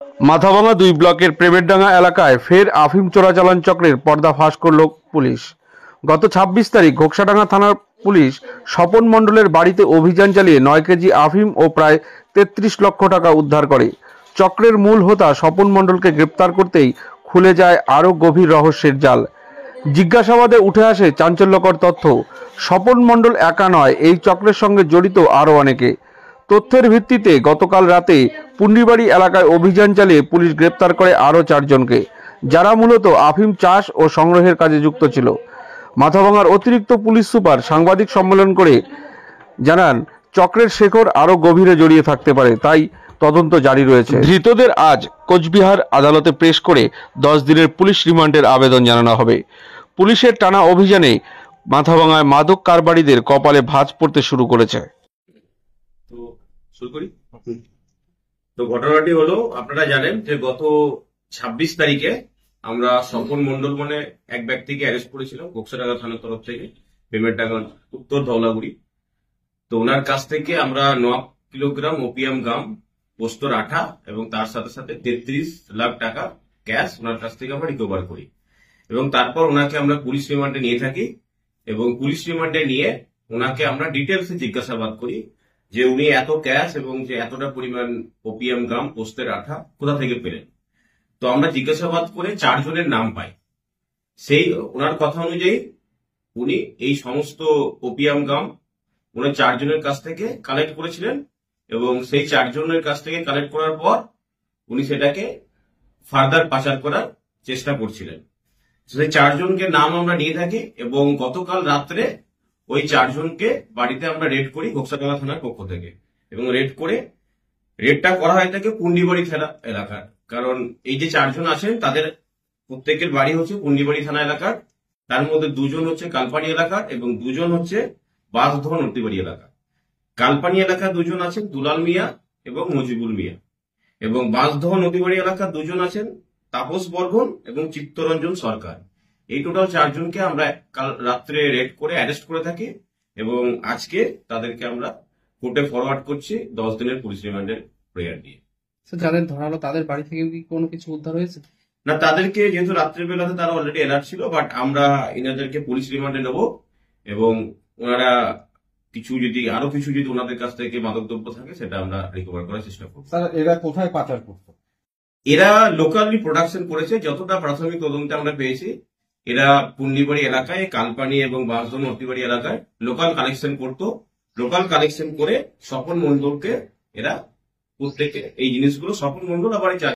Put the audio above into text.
মাথাভাঙা ২ ব্লকের প্রেমেরডাঙ্গা এলাকায় ফের আফিম চোরাচালান চক্রের পর্দা ফাঁস করল পুলিশ। গত ২৬ তারিখ ঘোকসাডাঙ্গা থানার পুলিশ স্বপন মণ্ডলের বাড়িতে অভিযান চালিয়ে ৯ কেজি আফিম ও প্রায় ৩৩ লক্ষ টাকা উদ্ধার করে। চক্রের মূল হোতা স্বপন মণ্ডলকে গ্রেপ্তার করতেই খুলে যায় আরও গভীর রহস্যের জাল। জিজ্ঞাসাবাদে উঠে আসে চাঞ্চল্যকর তথ্য। স্বপন মণ্ডল একা নয়, এই চক্রের সঙ্গে জড়িত আরও অনেকে। তথ্যের ভিত্তিতে গতকাল রাতে পুন্ডিবাড়ি এলাকায় অভিযান চালিয়ে পুলিশ গ্রেপ্তার করে আরও ৪ জনকে, যারা মূলত আফিম চাষ ও সংগ্রহের কাজে যুক্ত ছিল। মাথাভাঙার অতিরিক্ত পুলিশ সুপার সাংবাদিক সম্মেলন করে জানান, চক্রের শেকড় আরও গভীরে জড়িয়ে থাকতে পারে, তাই তদন্ত জারি রয়েছে। ধৃতদের আজ কোচবিহার আদালতে পেশ করে 10 দিনের পুলিশ রিমান্ডের আবেদন জানানো হবে। পুলিশের টানা অভিযানে মাথাভাঙায় মাদক কারবারিদের কপালে ভাঁজ পড়তে শুরু করেছে। তো শুরু করি। তো ঘটনাটি হলো, আপনারা জানেন যে গত 26 তারিখে আমরা স্বপন মণ্ডল মানে এক ব্যক্তিকে অ্যারেস্ট করেছিলাম ঘোকসাডাঙ্গা থানার তরফ থেকে, প্রেমেরডাঙ্গা উত্তর ধওলাগুড়ি। তো ওনার কাছ থেকে আমরা 9 কিলোগ্রাম ওপিয়াম গাম, পোস্তর আঠা এবং তার সাথে সাথে 33 লাখ টাকা ক্যাশ ওনার কাছ থেকে আমরা রিকভার করি এবং তারপর ওনাকে আমরা পুলিশ রিমান্ডে নিয়ে থাকি এবং পুলিশ রিমান্ডে নিয়ে ওনাকে আমরা ডিটেলসে জিজ্ঞাসাবাদ করি যে উনি এত ক্যাশ এবং যে এতটা পরিমাণ ওপিয়াম গাম, পোস্তের আঠা কোথা থেকে পেলেন। তো আমরা জিজ্ঞাসাবাদ করে 4 জনের নাম পাই। সেই ওনার কথা অনুযায়ী উনি এই সমস্ত ওপিয়াম গাম উনি 4 জনের কাছ থেকে কালেক্ট করেছিলেন এবং সেই 4 জনের কাছ থেকে কালেক্ট করার পর উনি সেটাকে ফার্দার পাচার করার চেষ্টা করছিলেন। সেই 4 জনকে নাম আমরা নিয়ে থাকি এবং গতকাল রাত্রে ওই 4 জনকে বাড়িতে আমরা রেড করি ঘোকসাডাঙ্গা থানার পক্ষ থেকে এবং রেডটা করা হয় থাকে পুন্ডিবাড়ি থানা এলাকার। কারণ এই যে 4 জন আছেন তাদের প্রত্যেকের বাড়ি হচ্ছে পুন্ডিবাড়ি থানা এলাকার। তার মধ্যে 2 জন হচ্ছে কালপানি এলাকার এবং 2 জন হচ্ছে বাঁশধোয়া নদীবাড়ি এলাকা। কালপানি এলাকার 2 জন আছেন দুলাল মিয়া এবং মজিবুল মিয়া এবং বাঁশধোয়া নদীবাড়ি এলাকার 2 জন আছেন তাপস বর্মন এবং চিত্তরঞ্জন সরকার। এই টোটাল 4 জনকে আমরা কাল রাত্রে রেড করে অ্যারেস্ট করে থাকি এবং আজকে তাদেরকে আমরা কোর্টে ফরওয়ার্ড করছি 10 দিনের পুলিশ রিমান্ডের প্রেয়ার দিয়ে। যাদের ধরা হলো তাদের বাড়ি থেকে কি কোনো কিছু উদ্ধার হয়েছে? না, তাদেরকে যেহেতু রাত্রিবেলাতে তারা অলরেডি অ্যালার্ট ছিল, বাট আমরা এনাদেরকে পুলিশ রিমান্ডে নেব এবং ওনারা আরো কিছু যদি ওনাদের কাছ থেকে মাদকদ্রব্য থাকে সেটা আমরা রিকভার করার চেষ্টা করব। স্যার, এরা কোথায় পাচার করতো? এরা লোকালি প্রোডাকশন করেছে, যতটা প্রাথমিক তদন্তে আমরা পেয়েছি এরা পুন্ডিবাড়ি এলাকায়, কালপানি এবং বাঁশধোয়া নদীবাড়ি এলাকায় লোকাল কালেকশন করতো। লোকাল কালেকশন করে স্বপন মণ্ডলকে এরা প্রত্যেকে এই জিনিসগুলো, স্বপন মণ্ডল আবার